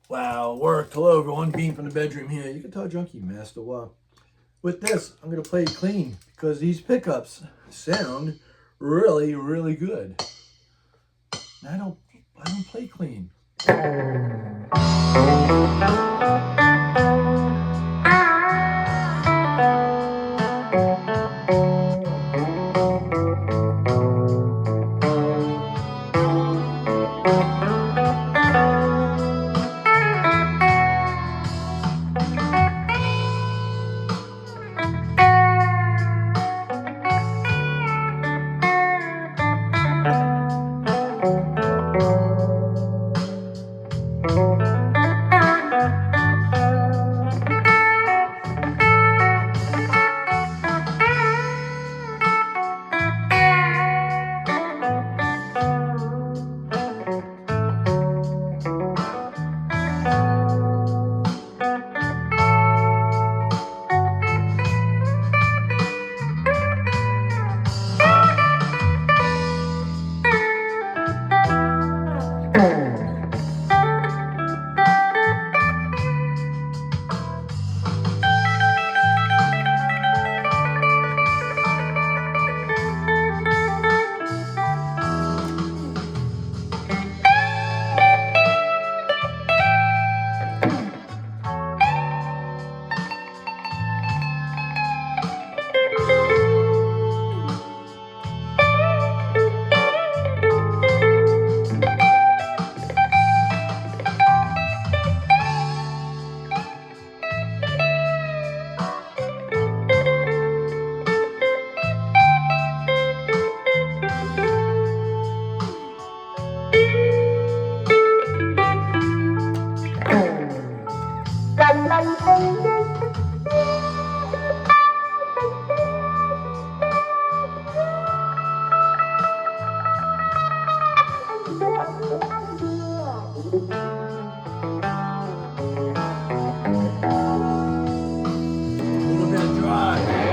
Wow, work. Hello, everyone. Beam from the bedroom here. You can tell Junky Master. With this, I'm gonna play it clean because these pickups sound really, really good. And I don't play clean. A little bit of drive.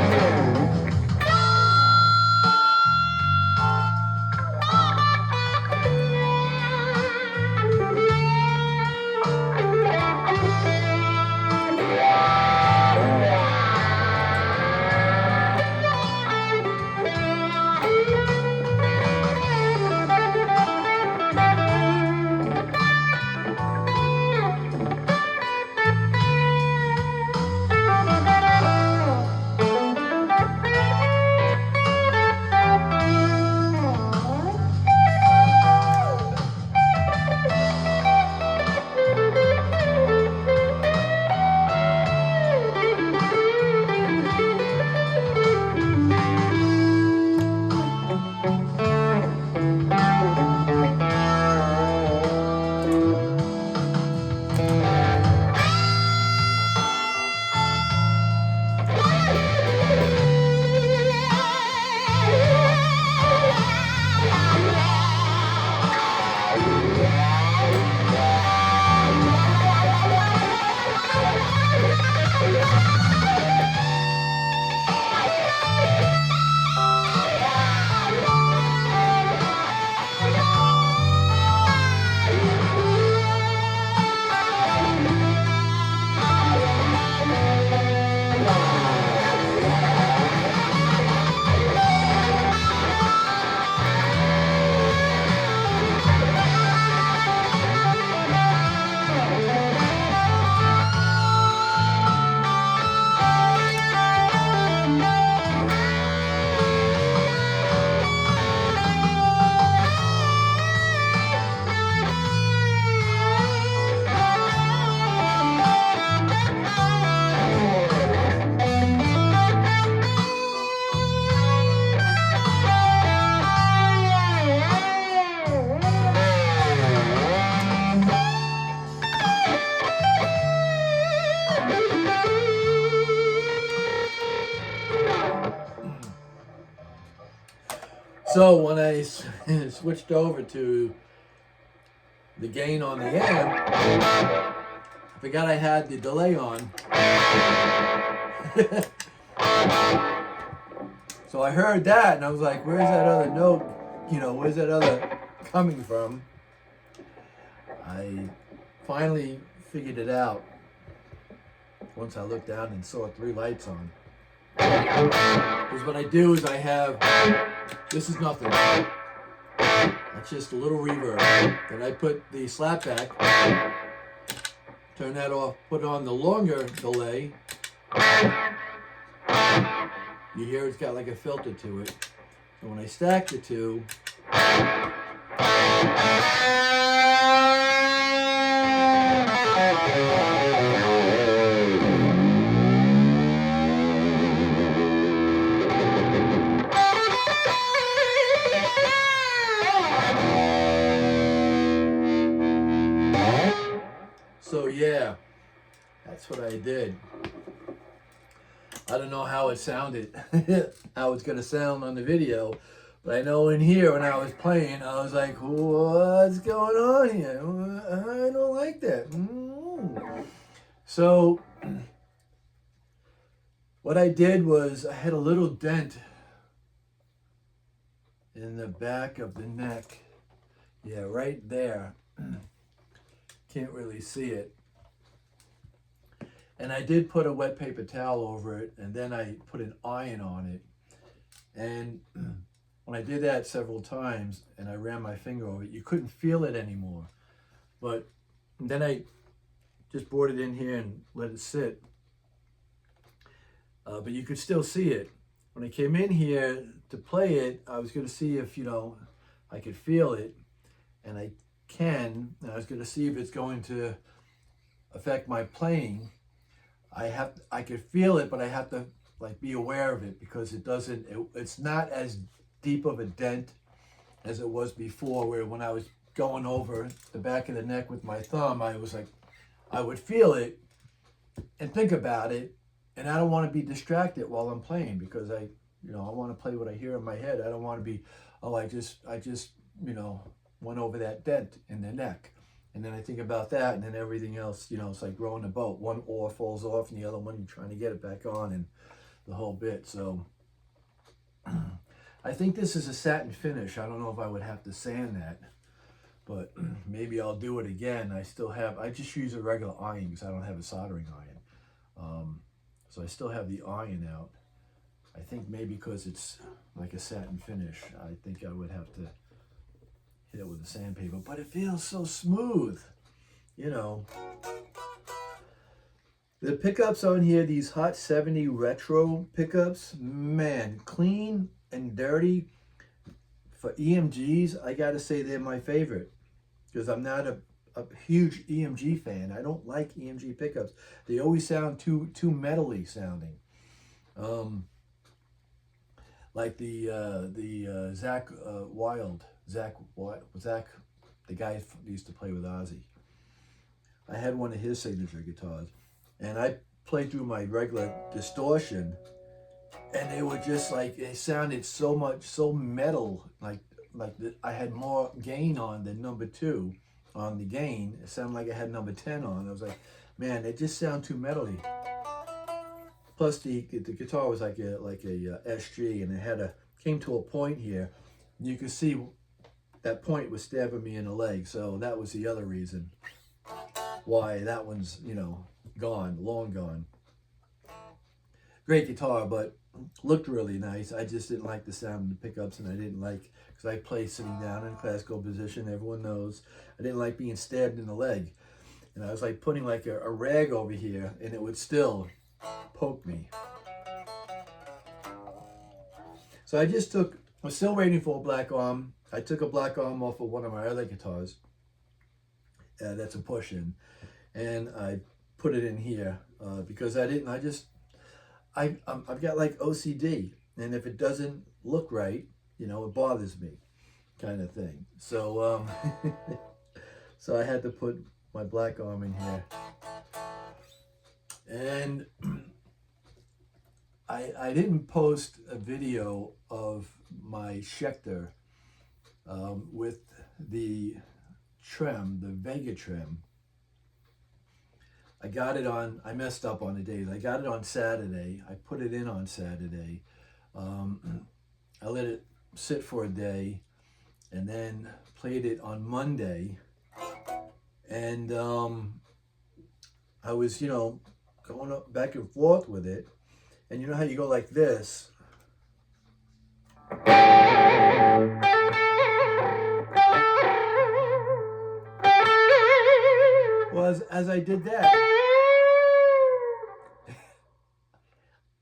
So when I switched over to the gain on the amp, I forgot I had the delay on. So I heard that and I was like, where's that other note? Where's that other coming from? I finally figured it out once I looked down and saw 3 lights on. Because what I do is I have, this is nothing. That's just a little reverb. Then I put the slapback, turn that off, put on the longer delay. You hear it's got like a filter to it. So when I stack the two, so yeah, that's what I did. I don't know how it sounded, how it's gonna sound on the video, but I know in here when I was playing, I was like, what's going on here? I don't like that. So what I did was I had a little dent in the back of the neck. Yeah, right there. Can't really see it. And I did put a wet paper towel over it, and then I put an iron on it. And when I did that several times and I ran my finger over it, you couldn't feel it anymore. But then I just brought it in here and let it sit. But you could still see it. When I came in here to play it, I was going to see if, I could feel it. And I can. And I was going to see if it's going to affect my playing. I could feel it, but I have to be aware of it, because it's not as deep of a dent as it was before, where when I was going over the back of the neck with my thumb, I would feel it and think about it, and I don't want to be distracted while I'm playing, because I want to play what I hear in my head. I don't want to be, I just went over that dent in the neck. And then I think about that, and then everything else, it's like rowing a boat. One oar falls off, and the other one you're trying to get it back on, and the whole bit. So I think this is a satin finish. I don't know if I would have to sand that, but maybe I'll do it again. I just use a regular iron because I don't have a soldering iron. So I still have the iron out. I think maybe because it's like a satin finish, I think I would have to hit it with a sandpaper, but it feels so smooth, The pickups on here, these Hot 70 Retro pickups, man, clean and dirty. For EMGs, I gotta say they're my favorite, because I'm not a huge EMG fan. I don't like EMG pickups. They always sound too metally sounding. Like the Zach, the guy who used to play with Ozzy. I had one of his signature guitars, and I played through my regular distortion, and they were just it sounded so metal, I had more gain on than number 2 on the gain. It sounded like I had number 10 on. I was like, man, it just sound too metally. Plus the guitar was like a SG, and it came to a point here. You could see that point was stabbing me in the leg, so that was the other reason why that one's gone, long gone. Great guitar, but looked really nice. I just didn't like the sound of the pickups, and I didn't like, because I play sitting down in a classical position, everyone knows. I didn't like being stabbed in the leg, and I was putting a rag over here, and it would still poke me. So I was still waiting for a black arm. I took a black arm off of one of my other guitars. That's a push-in. And I put it in here because I've got OCD. And if it doesn't look right, it bothers me, kind of thing. So, so I had to put my black arm in here. And I didn't post a video of my Schecter with the trim, the Vega trim. I messed up on the days. I got it on Saturday. I put it in on Saturday. I let it sit for a day, and then played it on Monday. And I was, going up back and forth with it. And you know how you go like this? Well, as I did that,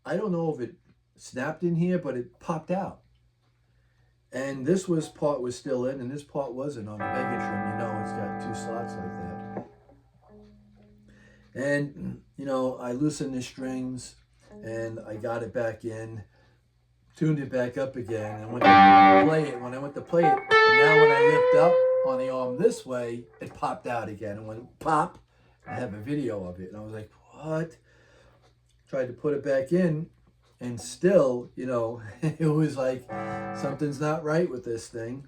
I don't know if it snapped in here, but it popped out. And this part was still in, and this part wasn't on the Megatron. It's got 2 slots like that. And, I loosened the strings, and I got it back in, tuned it back up again, and went to play it. When I went to play it, and now when I lift up on the arm this way, it popped out again. And when it popped, I have a video of it. And I was like, what? Tried to put it back in, and still, it was like, something's not right with this thing.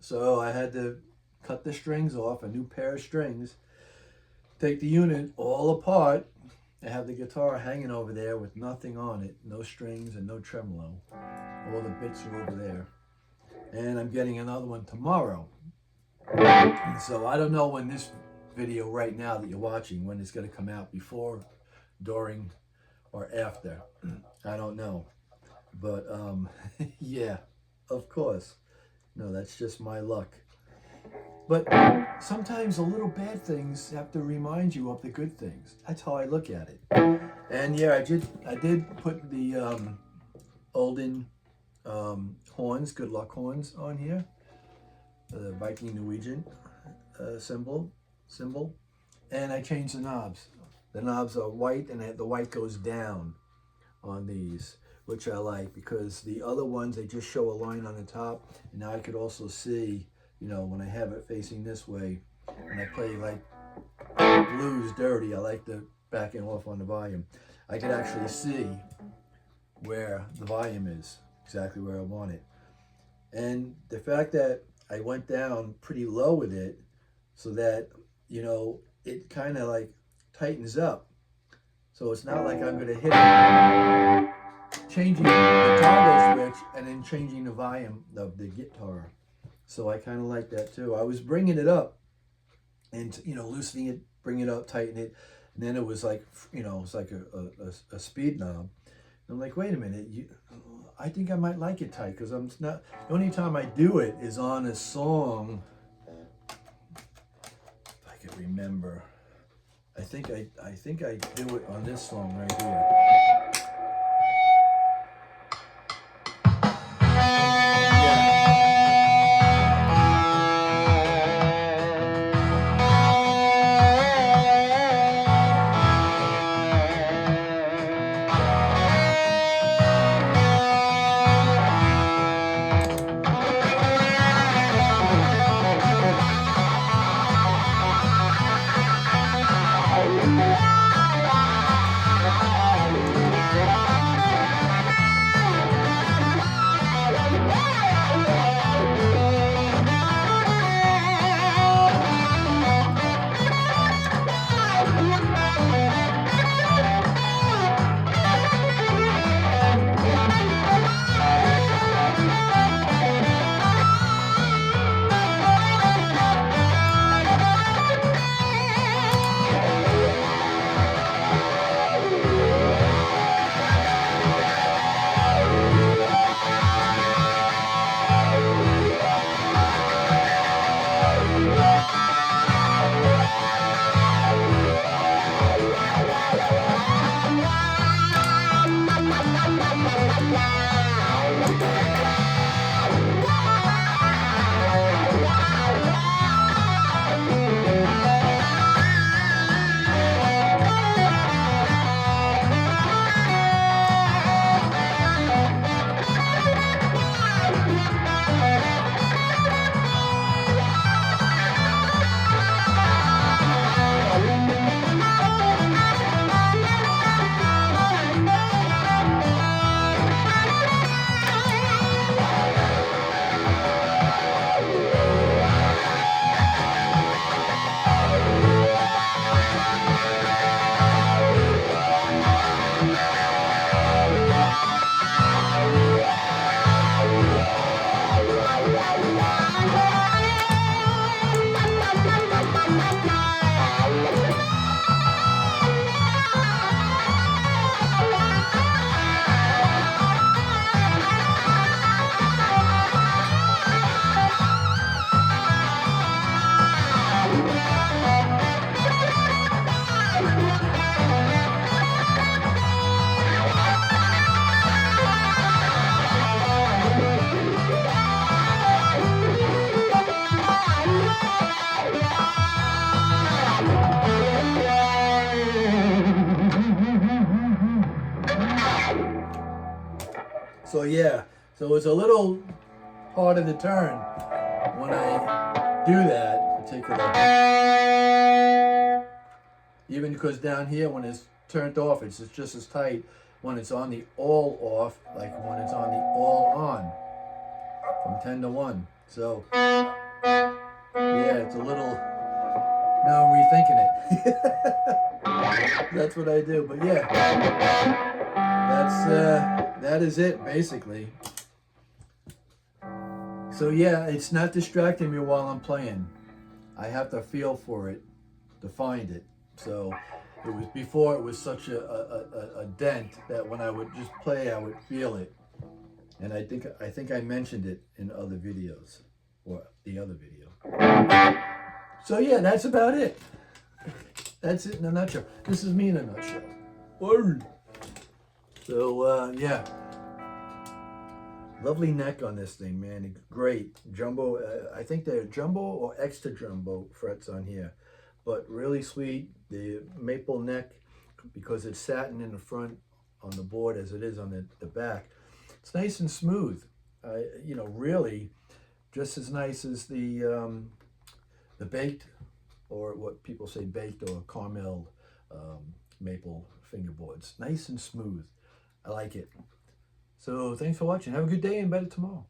So I had to cut the strings off, a new pair of strings, take the unit all apart. I have the guitar hanging over there with nothing on it, no strings and no tremolo. All the bits are over there. And I'm getting another one tomorrow. So I don't know when this video right now that you're watching, when it's going to come out, before, during, or after. I don't know. But yeah, of course. No, that's just my luck. But sometimes the little bad things have to remind you of the good things. That's how I look at it. And yeah, I did put the olden horns, good luck horns, on here. The Viking Norwegian symbol. And I changed the knobs. The knobs are white, and the white goes down on these, which I like, because the other ones, they just show a line on the top. And now I could also see, when I have it facing this way, and I play like blues dirty, I like the backing off on the volume. I could actually see where the volume is, exactly where I want it. And the fact that I went down pretty low with it, so that, it kind of like tightens up. So it's not like I'm going to hit it, changing the toggle switch and then changing the volume of the guitar. So I kind of like that too. I was bringing it up and, loosening it, bring it up, tighten it. And then it was like, it's like a speed knob. And I'm like, wait a minute, I think I might like it tight, because I'm not, the only time I do it is on a song, if I can remember. I think I do it on this song right here. So yeah, so it's a little harder to turn when I do that particular. Even because down here when it's turned off, it's just as tight when it's on the all off, like when it's on the all on, from 10 to 1. So yeah, it's a little, now I'm rethinking it. That's what I do, but yeah, that is it basically. So yeah, it's not distracting me while I'm playing. I have to feel for it to find it. So it was before, it was such a dent that when I would just play, I would feel it. And I think I mentioned it in other videos, or the other video. So yeah, that's about it. That's it in a nutshell. This is me in a nutshell. Word. So yeah, lovely neck on this thing, man. Great jumbo. I think they're jumbo or extra jumbo frets on here, but really sweet. The maple neck, because it's satin in the front on the board as it is on the back. It's nice and smooth. You know, really, just as nice as the baked, or what people say baked or caramel maple fingerboards. Nice and smooth. I like it. So thanks for watching. Have a good day and better tomorrow.